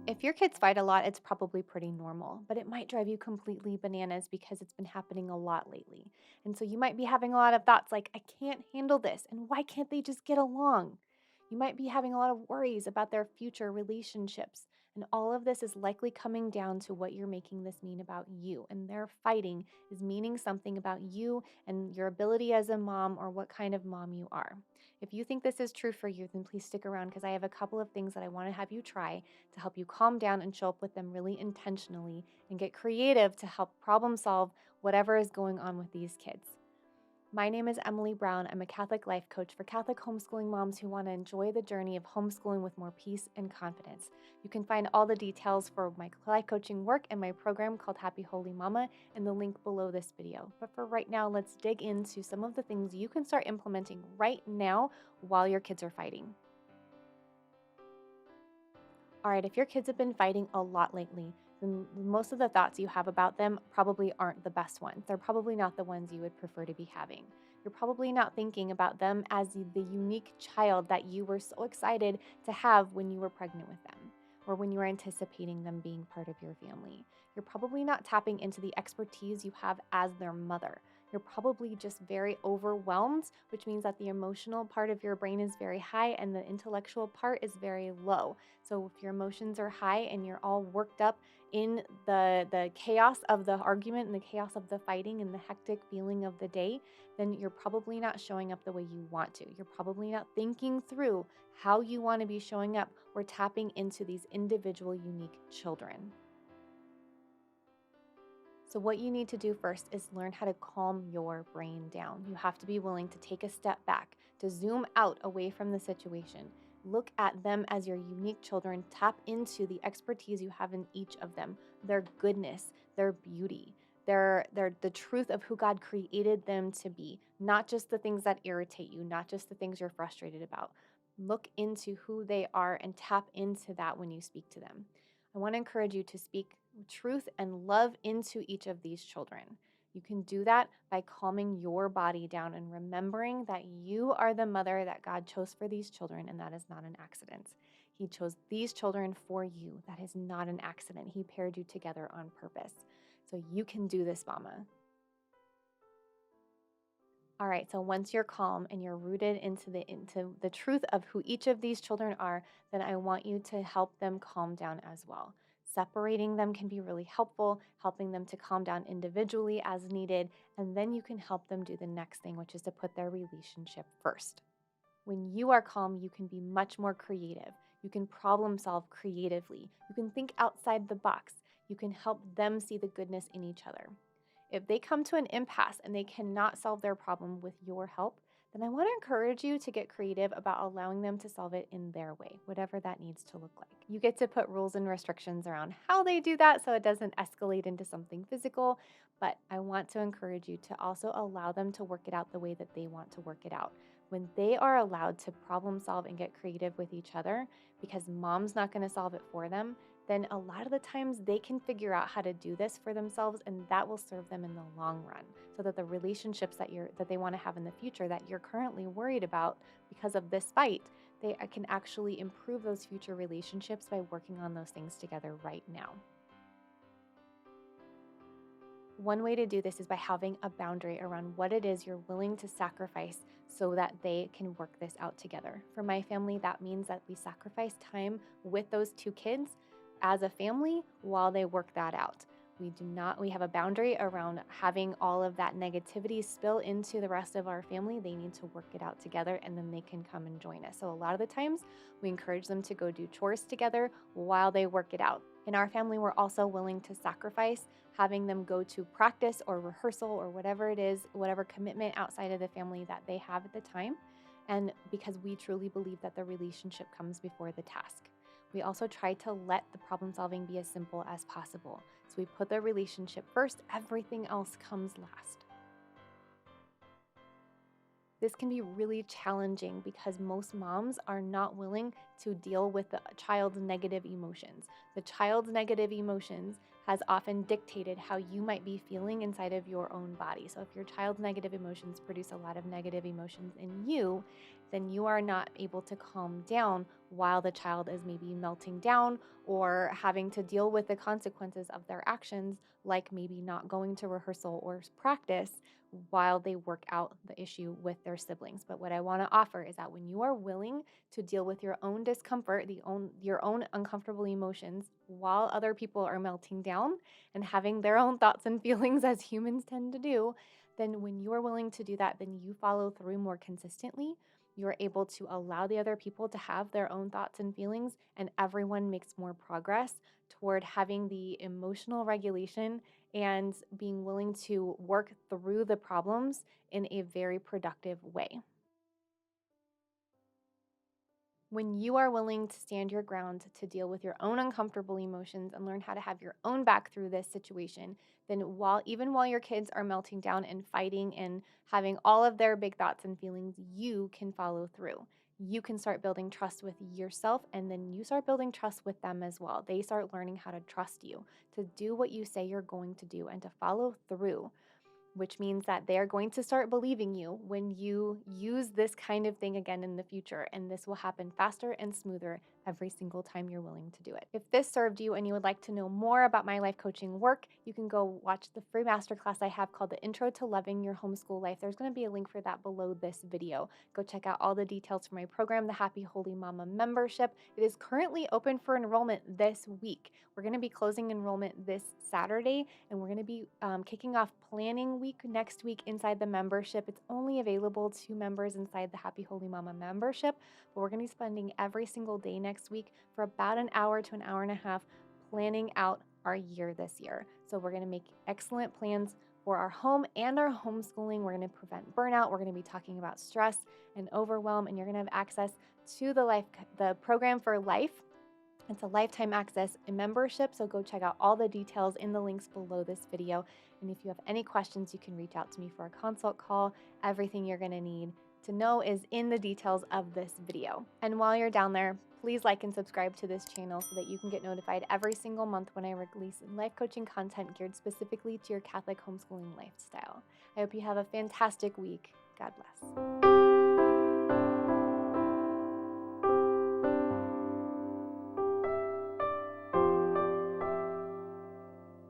If your kids fight a lot, it's probably pretty normal, but it might drive you completely bananas because it's been happening a lot lately. And so you might be having a lot of thoughts like, I can't handle this, and why can't they just get along? You might be having a lot of worries about their future relationships. And all of this is likely coming down to what you're making this mean about you. And their fighting is meaning something about you and your ability as a mom or what kind of mom you are. If you think this is true for you, then please stick around because I have a couple of things that I want to have you try to help you calm down and show up with them really intentionally and get creative to help problem solve whatever is going on with these kids. My name is Emily Brown. I'm a Catholic life coach for Catholic homeschooling moms who want to enjoy the journey of homeschooling with more peace and confidence. You can find all the details for my life coaching work and my program called Happy Holy Mama in the link below this video. But for right now, let's dig into some of the things you can start implementing right now while your kids are fighting. All right, if your kids have been fighting a lot lately, then most of the thoughts you have about them probably aren't the best ones. They're probably not the ones you would prefer to be having. You're probably not thinking about them as the unique child that you were so excited to have when you were pregnant with them or when you were anticipating them being part of your family. You're probably not tapping into the expertise you have as their mother. You're probably just very overwhelmed, which means that the emotional part of your brain is very high and the intellectual part is very low. So if your emotions are high and you're all worked up in the chaos of the argument and the chaos of the fighting and the hectic feeling of the day, then you're probably not showing up the way you want to. You're probably not thinking through how you want to be showing up or tapping into these individual unique children. So, what you need to do first is learn how to calm your brain down. You have to be willing to take a step back, to zoom out away from the situation. Look at them as your unique children. Tap into the expertise you have in each of them, their goodness, their beauty, their the truth of who God created them to be, not just the things that irritate you, not just the things you're frustrated about. Look into who they are and tap into that when you speak to them. I want to encourage you to speak truth and love into each of these children. You can do that by calming your body down and remembering that you are the mother that God chose for these children, and that is not an accident. He chose these children for you. That is not an accident. He paired you together on purpose. So you can do this, mama. All right, so once you're calm and you're rooted into the truth of who each of these children are, then I want you to help them calm down as well. Separating them can be really helpful, helping them to calm down individually as needed, and then you can help them do the next thing, which is to put their relationship first. When you are calm, you can be much more creative. You can problem solve creatively. You can think outside the box. You can help them see the goodness in each other. If they come to an impasse and they cannot solve their problem with your help, then I want to encourage you to get creative about allowing them to solve it in their way, whatever that needs to look like. You get to put rules and restrictions around how they do that so it doesn't escalate into something physical, but I want to encourage you to also allow them to work it out the way that they want to work it out. When they are allowed to problem solve and get creative with each other, because mom's not going to solve it for them, then a lot of the times they can figure out how to do this for themselves, and that will serve them in the long run, so that the relationships that they want to have in the future that you're currently worried about because of this fight, they can actually improve those future relationships by working on those things together right now. One way to do this is by having a boundary around what it is you're willing to sacrifice so that they can work this out together. For my family, that means that we sacrifice time with those two kids as a family while they work that out. We have a boundary around having all of that negativity spill into the rest of our family. They need to work it out together and then they can come and join us. So a lot of the times we encourage them to go do chores together while they work it out. In our family, we're also willing to sacrifice having them go to practice or rehearsal or whatever it is, whatever commitment outside of the family that they have at the time. And because we truly believe that the relationship comes before the task. We also try to let the problem solving be as simple as possible. So we put the relationship first, everything else comes last. This can be really challenging because most moms are not willing to deal with the child's negative emotions. The child's negative emotions has often dictated how you might be feeling inside of your own body. So if your child's negative emotions produce a lot of negative emotions in you, then you are not able to calm down while the child is maybe melting down or having to deal with the consequences of their actions, like maybe not going to rehearsal or practice while they work out the issue with their siblings. But what I want to offer is that when you are willing to deal with your own discomfort, your own uncomfortable emotions while other people are melting down and having their own thoughts and feelings as humans tend to do, then when you are willing to do that, then you follow through more consistently. You're able to allow the other people to have their own thoughts and feelings, and everyone makes more progress toward having the emotional regulation and being willing to work through the problems in a very productive way. When you are willing to stand your ground to deal with your own uncomfortable emotions and learn how to have your own back through this situation, then even while your kids are melting down and fighting and having all of their big thoughts and feelings, you can follow through. You can start building trust with yourself, and then you start building trust with them as well. They start learning how to trust you, to do what you say you're going to do, and to follow through, which means that they are going to start believing you when you use this kind of thing again in the future. And this will happen faster and smoother every single time you're willing to do it. If this served you and you would like to know more about my life coaching work, you can go watch the free masterclass I have called The Intro to Loving Your Homeschool Life. There's going to be a link for that below this video. Go check out all the details for my program, the Happy Holy Mama membership. It is currently open for enrollment this week. We're going to be closing enrollment this Saturday, and we're going to be kicking off planning week next week inside the membership. It's only available to members inside the Happy Holy Mama membership, but we're going to be spending every single day next week for about an hour to an hour and a half planning out our year this year. So we're going to make excellent plans for our home and our homeschooling. We're going to prevent burnout. We're going to be talking about stress and overwhelm, and you're going to have access to the program for life. It's a lifetime access membership, so go check out all the details in the links below this video. And if you have any questions, you can reach out to me for a consult call. Everything you're going to need to know is in the details of this video. And while you're down there, please like and subscribe to this channel so that you can get notified every single month when I release life coaching content geared specifically to your Catholic homeschooling lifestyle. I hope you have a fantastic week. God bless.